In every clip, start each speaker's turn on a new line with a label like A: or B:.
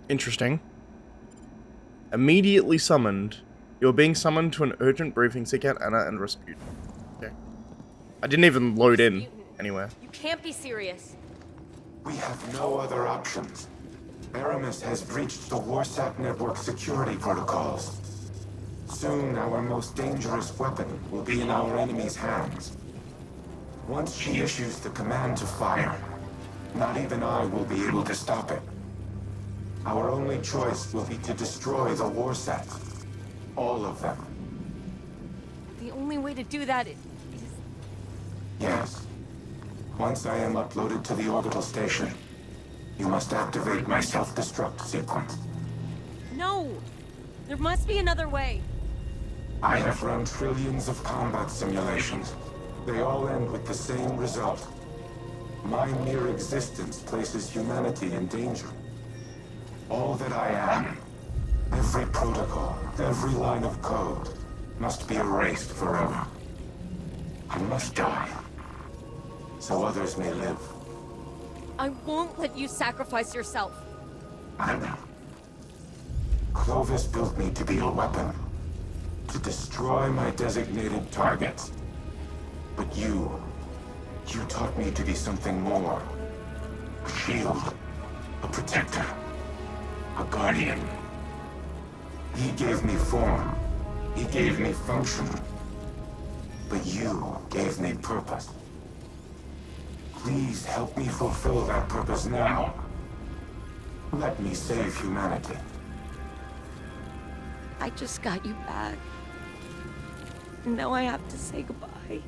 A: Interesting. Immediately summoned. You're being summoned to an urgent briefing. Seek out Anna and Rasputin. Okay. I didn't even load in anywhere.
B: You can't be serious.
C: We have no other options. Aramis has breached the Warsat network security protocols. Soon, our most dangerous weapon will be in our enemy's hands. Once she issues the command to fire, not even I will be able to stop it. Our only choice will be to destroy the Warsats. All of them.
B: The only way to do that is...
C: Yes. Once I am uploaded to the orbital station, you must activate my self-destruct sequence.
B: No! There must be another way.
C: I have run trillions of combat simulations. They all end with the same result. My mere existence places humanity in danger. All that I am, every protocol, every line of code, must be erased forever. I must die, so others may live.
B: I won't let you sacrifice yourself.
C: I know. Clovis built me to be a weapon, to destroy my designated targets. But you taught me to be something more. A shield, a protector, a guardian. He gave me form, he gave me function. But you gave me purpose. Please help me fulfill that purpose now. Let me save humanity.
B: I just got you back. Now I have to say goodbye.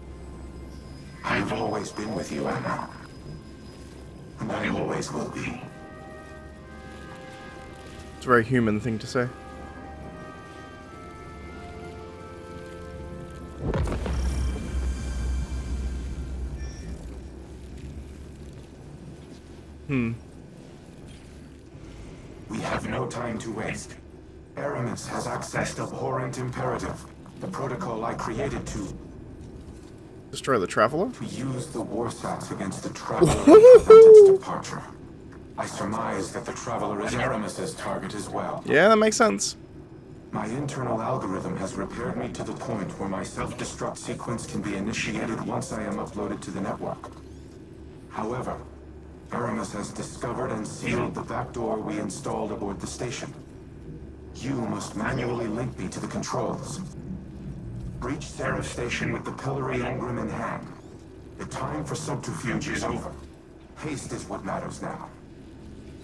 C: I've always been with you, Anna. And I always will be.
A: It's a very human thing to say.
C: We have no time to waste. Aramis has accessed Abhorrent Imperative, the protocol I created to
A: Destroy the Traveler?
C: use the Warsats against the Traveler and prevent its departure. I surmise that the Traveler is Aramis's target as well.
A: Yeah, that makes sense.
C: My internal algorithm has repaired me to the point where my self-destruct sequence can be initiated once I am uploaded to the network. However, Aramis has discovered and sealed the backdoor we installed aboard the station. You must manually link me to the controls. Breach Seraph Station with the Pillory Engram in hand. The time for subterfuge is over. Haste is what matters now.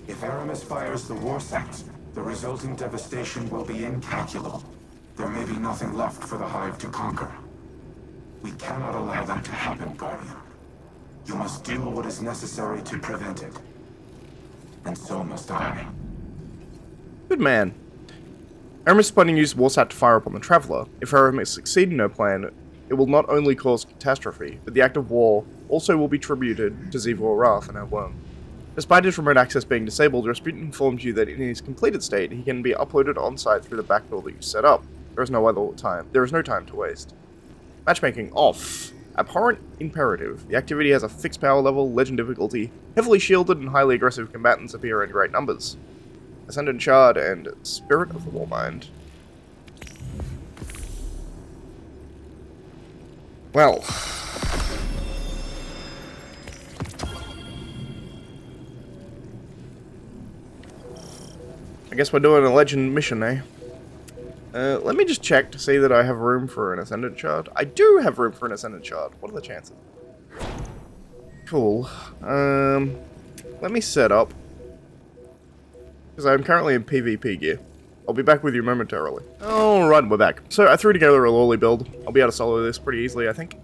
C: If Aramis fires the Warsats, the resulting devastation will be incalculable. There may be nothing left for the Hive to conquer. We cannot allow that to happen, Guardian. You must do what is necessary to prevent it. And so must I.
A: Good man. Aramis is planning to use Warsat to fire upon the Traveler. If Aramis succeed in her plan, it will not only cause catastrophe, but the act of war also will be tributed to Zivor Wrath and her worm. Despite his remote access being disabled, Rasputin informs you that in his completed state, he can be uploaded on-site through the back door that you set up. There is no time to waste. Matchmaking off. Abhorrent Imperative. The activity has a fixed power level, legend difficulty, heavily shielded and highly aggressive combatants appear in great numbers. Ascendant Shard and Spirit of the Warmind. Well. I guess we're doing a legend mission, eh? Let me just check to see that I have room for an Ascendant Shard. I do have room for an Ascendant Shard. What are the chances? Cool. Let me set up. Because I'm currently in PvP gear. I'll be back with you momentarily. Alright, we're back. So I threw together a lowly build. I'll be able to solo this pretty easily, I think.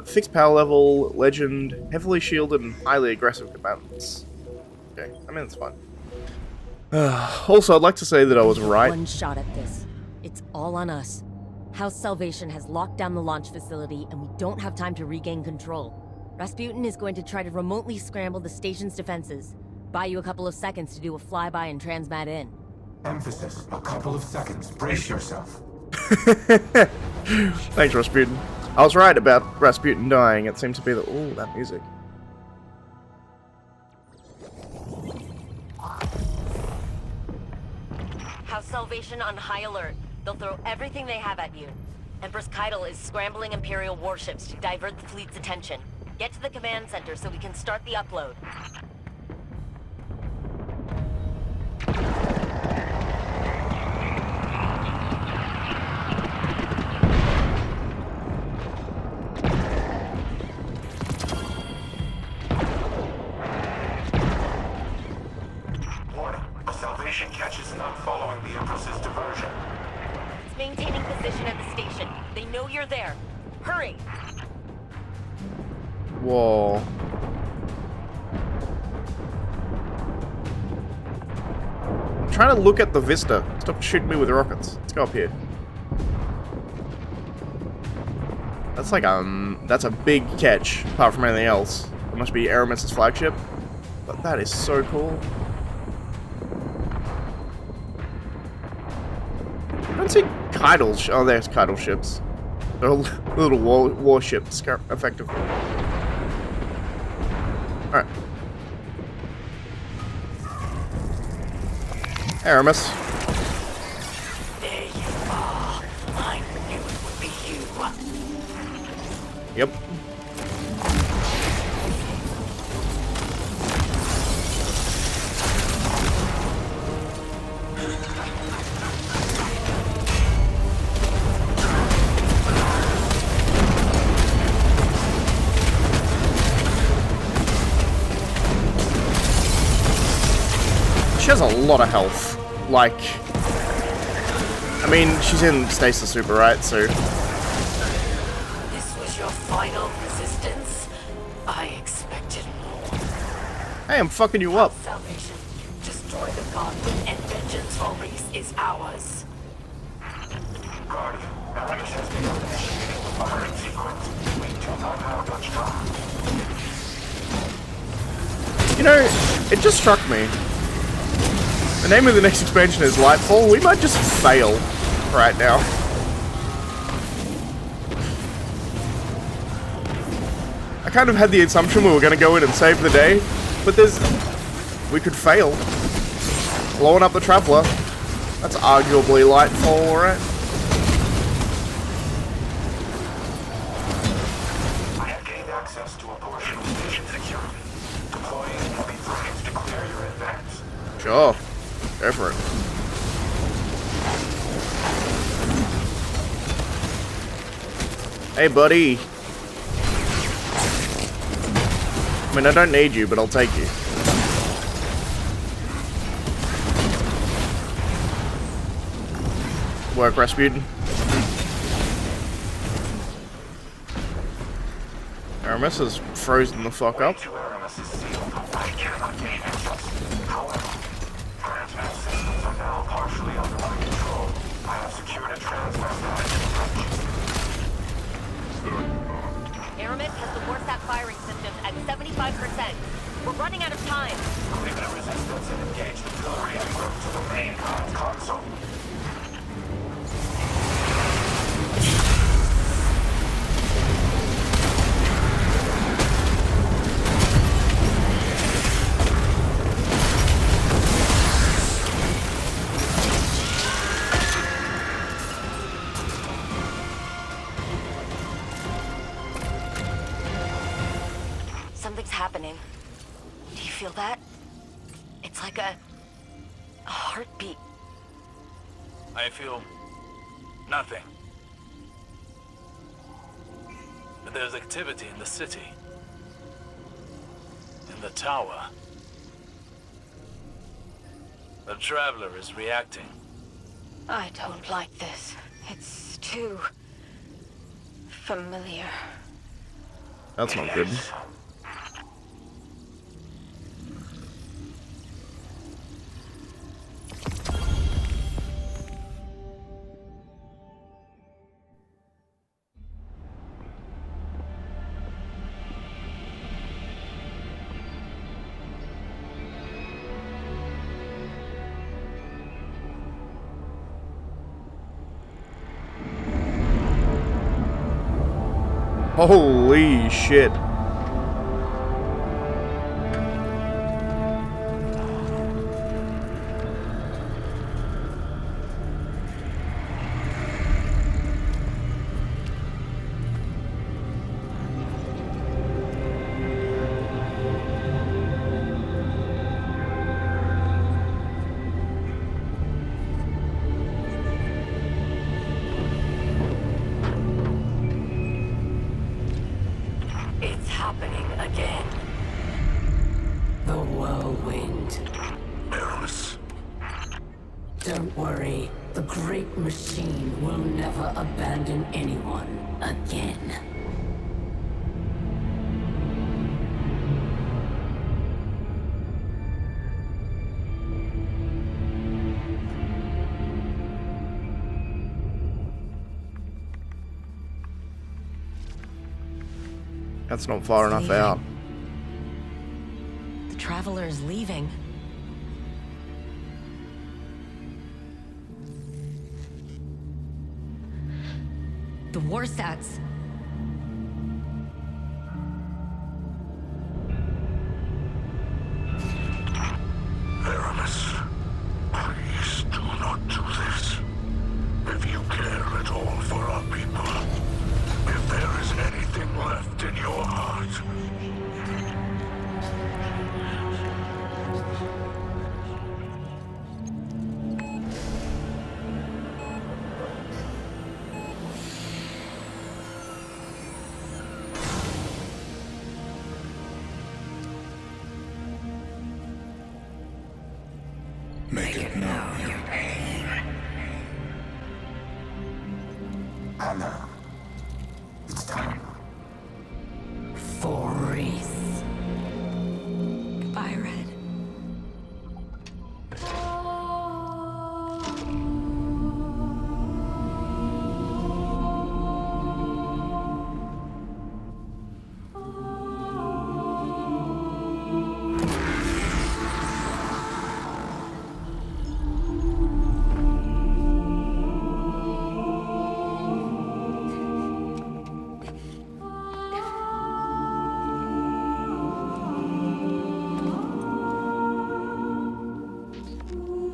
A: Fixed power level, legend, heavily shielded, and highly aggressive combatants. Okay, I mean, it's fine. Also, I'd like to say that I was right.
B: One shot at this. It's all on us. House Salvation has locked down the launch facility, and we don't have time to regain control. Rasputin is going to try to remotely scramble the station's defenses. Buy you a couple of seconds to do a flyby and transmat in.
C: Emphasis, a couple of seconds. Brace yourself.
A: Thanks, Rasputin. I was right about Rasputin dying. It seemed to be the... Ooh, that music.
B: House Salvation on high alert. They'll throw everything they have at you. Empress Keitel is scrambling Imperial warships to divert the fleet's attention. Get to the command center so we can start the upload.
C: Warning, a Salvation catch is not following the Empress's diversion.
B: It's maintaining position at the station. They know you're there. Hurry!
A: Whoa. I'm trying to look at the vista. Stop shooting me with rockets. Let's go up here. That's like, that's a big catch, apart from anything else. It must be Aramis's flagship. But that is so cool. I don't see Keitel. Oh, there's Keitel ships. They're little warships, effectively. Alright. Aramis.
D: There you are. I knew it would be you.
A: Yep. She has a lot of health. Like, I mean, she's in stasis super, right? So
D: This was your final resistance? I expected more.
A: hey, I'm fucking you up.
D: Salvation. Destroy the Godwin and vengeance for Reese is ours.
C: Guardian, Aramis has begun initiating the firing sequence. We do not have much time.
A: You know, it just struck me. The name of the next expansion is Lightfall. We might just fail right now. I kind of had the assumption we were going to go in and save the day, but we could fail. Blowing up the Traveler. That's arguably Lightfall, alright?
C: I have gained access to a portion of station security. Deploying heavy frames to clear your advance.
A: Sure. Go for it. Hey, buddy. I mean, I don't need you, but I'll take you. Work, Rasputin. Aramis is frozen the fuck up.
C: To Aramis is sealed. I cannot gain access. However, transmat systems are now partially under my control. I have secured a transmat
B: Aramis has the Warsat firing systems at 75%. We're running out of time.
C: Clear the resistance and engage the pillory and move to the main comms console.
B: Something's happening. Do you feel that? It's like a heartbeat.
E: I feel nothing. But there's activity in the city. In the tower. The Traveler is reacting.
D: I don't like this. It's too familiar.
A: That's not good. Holy shit.
D: Don't worry. The great machine will never abandon anyone again.
A: That's not far enough
B: leaving.
A: out.
B: The Traveler is leaving. The Warsats.
F: Aramis, please do not do this. If you care at all for our people, if there is anything left in your heart, make it known your pain.
C: Anna. It's time.
D: For Reese.
B: Goodbye, Red.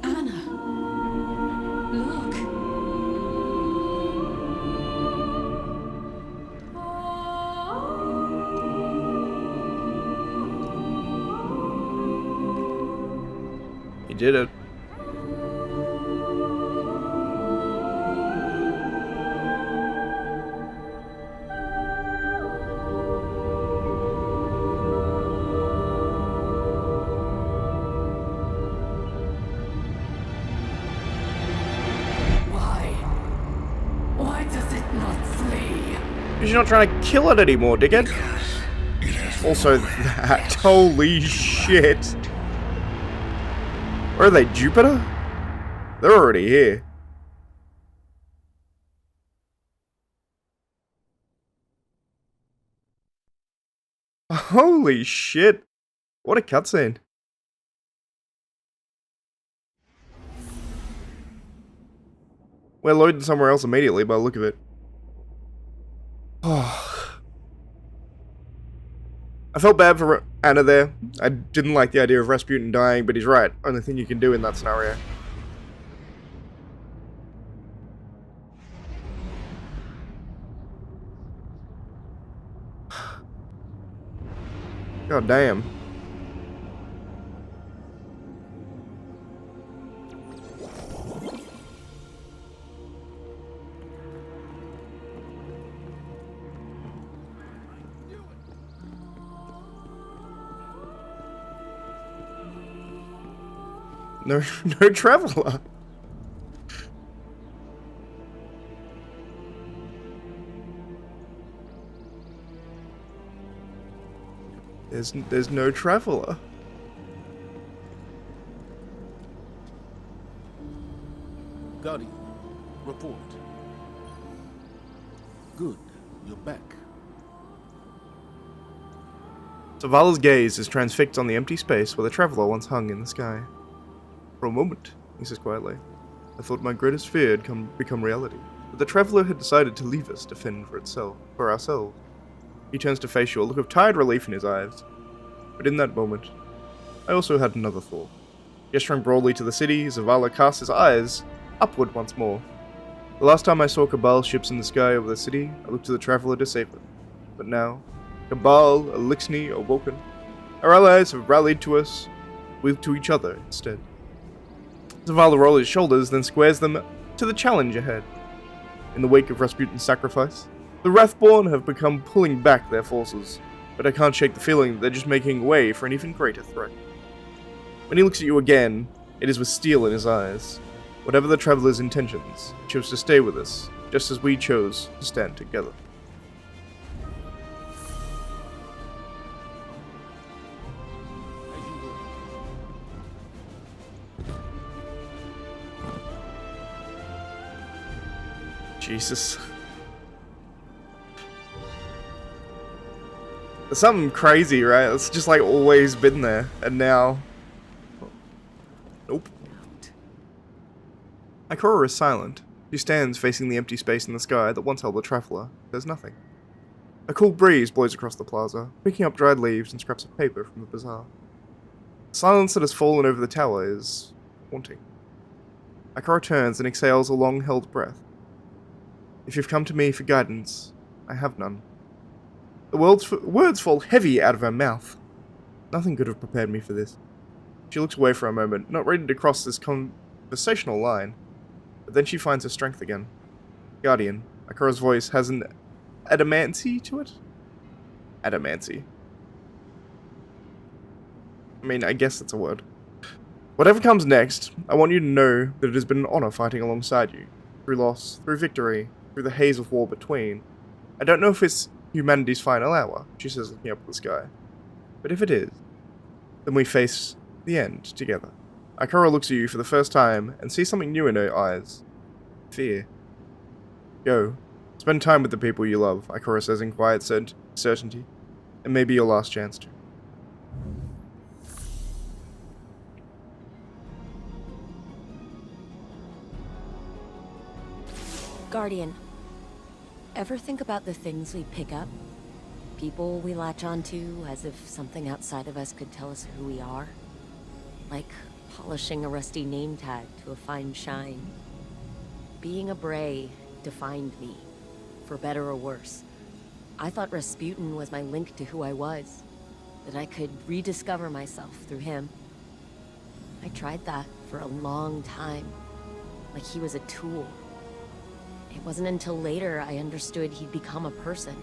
D: Anna. Look.
A: He did it.
D: Why does it not flee?
A: Because you're not trying to kill it anymore, dickhead. Also, that. Holy shit. Where are they, Jupiter? They're already here. Holy shit. What a cutscene. We're loading somewhere else immediately by the look of it. Oh. I felt bad for Anna there. I didn't like the idea of Rasputin dying, but he's right. Only thing you can do in that scenario. God damn. No traveler. There's no traveler.
G: Guardian, report. Good, you're back.
A: Zavala's gaze is transfixed on the empty space where the traveler once hung in the sky. For a moment, he says quietly, I thought my greatest fear had become reality, but the traveler had decided to leave us to fend for ourselves. He turns to face you, a look of tired relief in his eyes. But in that moment, I also had another thought. Gesturing broadly to the city, Zavala casts his eyes upward once more. The last time I saw Cabal ships in the sky over the city, I looked to the traveler to save them. But now, Cabal, Elixni, or Vulcan, our allies have rallied to us, to each other instead. Zavala rolls his shoulders, then squares them to the challenge ahead. In the wake of Rasputin's sacrifice, the Wrathborn have become pulling back their forces, but I can't shake the feeling that they're just making way for an even greater threat. When he looks at you again, it is with steel in his eyes. Whatever the Traveler's intentions, he chose to stay with us, just as we chose to stand together.
G: As you will.
A: Jesus. There's something crazy, right? It's just like always been there, and now... Nope. Ikora is silent. She stands facing the empty space in the sky that once held the Traveler. There's nothing. A cool breeze blows across the plaza, picking up dried leaves and scraps of paper from the bazaar. The silence that has fallen over the tower is haunting. Ikora turns and exhales a long-held breath. If you've come to me for guidance, I have none. The words fall heavy out of her mouth. Nothing could have prepared me for this. She looks away for a moment, not ready to cross this conversational line, but then she finds her strength again. Guardian. Ikora's voice has an adamancy to it? Adamancy. I mean, I guess that's a word. Whatever comes next, I want you to know that it has been an honor fighting alongside you. Through loss, through victory, through the haze of war between. I don't know if it's humanity's final hour, she says, looking up at the sky. But if it is, then we face the end together. Ikora looks at you for the first time and sees something new in her eyes. Fear. Go. Spend time with the people you love, Ikora says in quiet certainty. It may be your last chance to.
B: Guardian, ever think about the things we pick up? People we latch onto as if something outside of us could tell us who we are? Like polishing a rusty name tag to a fine shine. Being a Bray defined me, for better or worse. I thought Rasputin was my link to who I was, that I could rediscover myself through him. I tried that for a long time, like he was a tool. It wasn't until later I understood he'd become a person.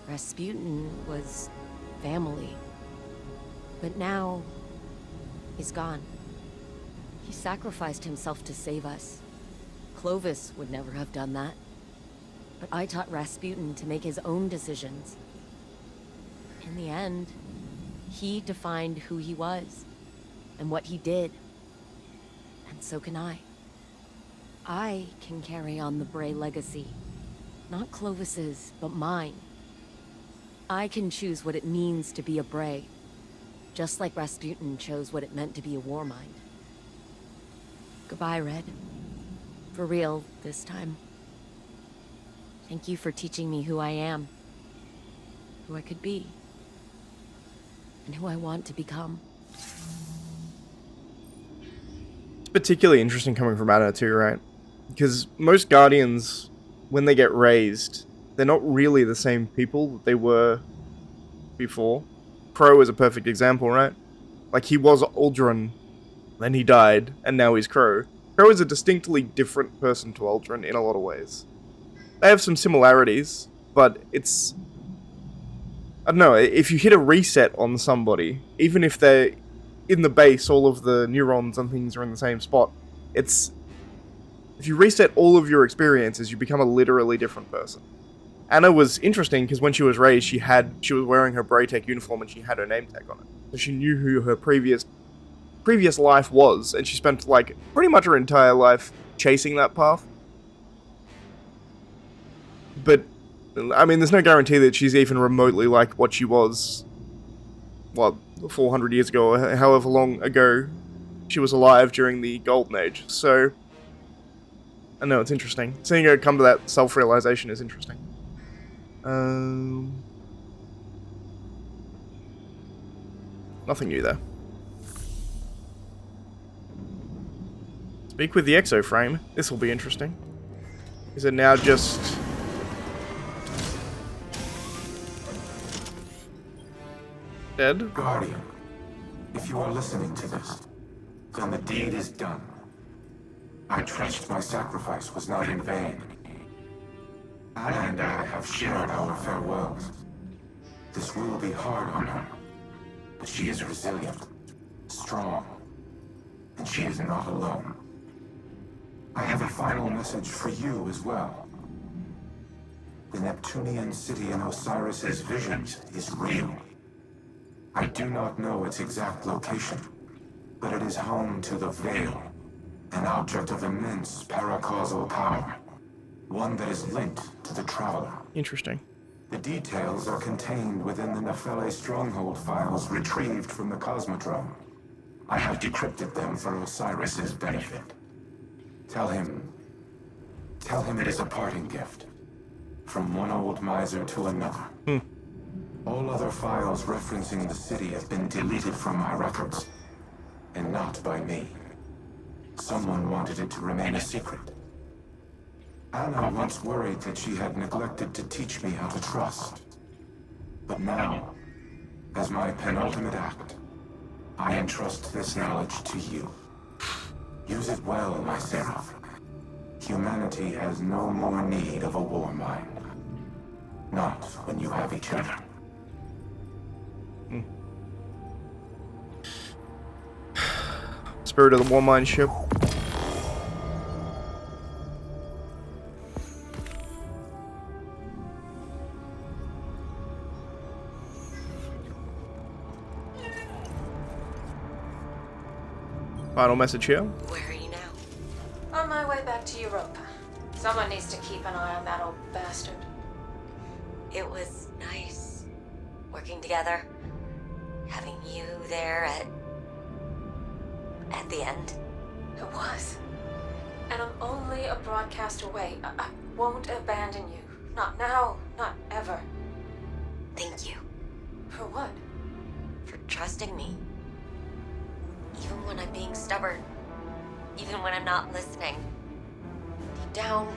B: Rasputin was family. But now, he's gone. He sacrificed himself to save us. Clovis would never have done that. But I taught Rasputin to make his own decisions. In the end, he defined who he was, and what he did. And so can I. I can carry on the Bray legacy. Not Clovis's, but mine. I can choose what it means to be a Bray, just like Rasputin chose what it meant to be a Warmind. Goodbye, Red. For real, this time. Thank you for teaching me who I am, who I could be, and who I want to become.
A: It's particularly interesting coming from Anna too, right? Because most Guardians, when they get raised, they're not really the same people that they were before. Crow is a perfect example, right? Like, he was Aldrin, then he died, and now he's Crow. Crow is a distinctly different person to Aldrin in a lot of ways. They have some similarities, but it's... I don't know, if you hit a reset on somebody, even if they're in the base, all of the neurons and things are in the same spot, it's... If you reset all of your experiences, you become a literally different person. Anna was interesting because when she was raised, she was wearing her Braytech uniform and she had her name tag on it. So she knew who her previous life was, and she spent like pretty much her entire life chasing that path. But I mean, there's no guarantee that she's even remotely like what she was, 400 years ago, or however long ago she was alive during the Golden Age. So I know, it's interesting. Seeing her come to that self-realization is interesting. Nothing new there. Speak with the exoframe. This will be interesting. Is it now just... dead?
C: Guardian, if you are listening to this, then the deed is done. I trust my sacrifice was not in vain. Anna and I have shared our farewells. This will be hard on her, but she is resilient, strong, and she is not alone. I have a final message for you as well. The Neptunian city in Osiris's visions is real. I do not know its exact location, but it is home to the Veil, an object of immense paracausal power, one that is linked to the Traveler.
A: Interesting.
C: The details are contained within the Nephele stronghold files retrieved from the Cosmodrome. I have decrypted them for Osiris's benefit. Tell him it is a parting gift. From one old miser to another. All other files referencing the city have been deleted from my records. And not by me. Someone wanted it to remain a secret. Anna once worried that she had neglected to teach me how to trust. But now, as my penultimate act, I entrust this knowledge to you. Use it well, my Seraph. Humanity has no more need of a war mind. Not when you have each other.
A: Spirit of the War Mine ship. Final message here.
B: Where are you now?
H: On my way back to Europa. Someone needs to keep an eye on that old bastard.
B: It was nice working together, having you there at the end.
H: It was. And I'm only a broadcast away. I won't abandon you. Not now, not ever.
B: Thank you
H: For what?
B: for trusting me. Even when I'm being stubborn, even when I'm not listening. Deep down,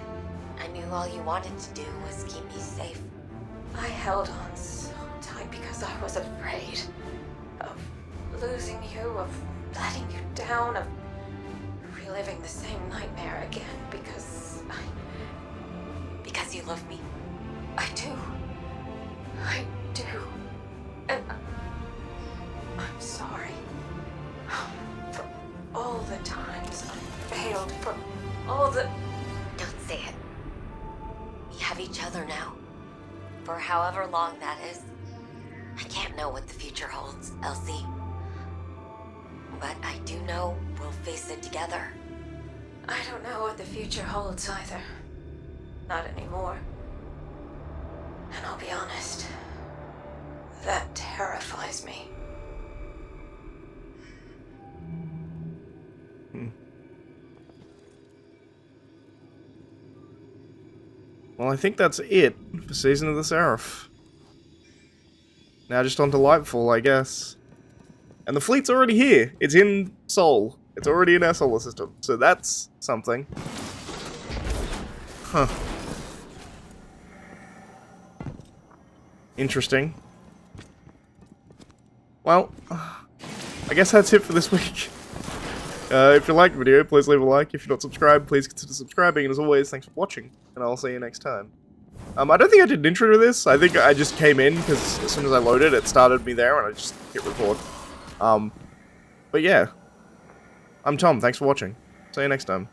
B: I knew all you wanted to do was keep me safe.
H: I held on so tight because I was afraid of losing you, of letting you down, of reliving the same nightmare again because
B: Because you love me.
H: I do. I do. And I'm sorry. For all the times I failed, for all the...
B: Don't say it. We have each other now. For however long that is. I can't know what the future holds, Elsie. But I do know we'll face it together.
H: I don't know what the future holds either. Not anymore. And I'll be honest. That terrifies me.
A: Well, I think that's it for Season of the Seraph. Now just on to Lightfall, I guess. And the fleet's already here. It's in Sol. It's already in our solar system. So that's something. Huh. Interesting. Well, I guess that's it for this week. If you liked the video, please leave a like. If you're not subscribed, please consider subscribing. And as always, thanks for watching. And I'll see you next time. I don't think I did an intro to this. I think I just came in because as soon as I loaded, it started me there and I just hit record. But yeah. I'm Tom. Thanks for watching. See you next time.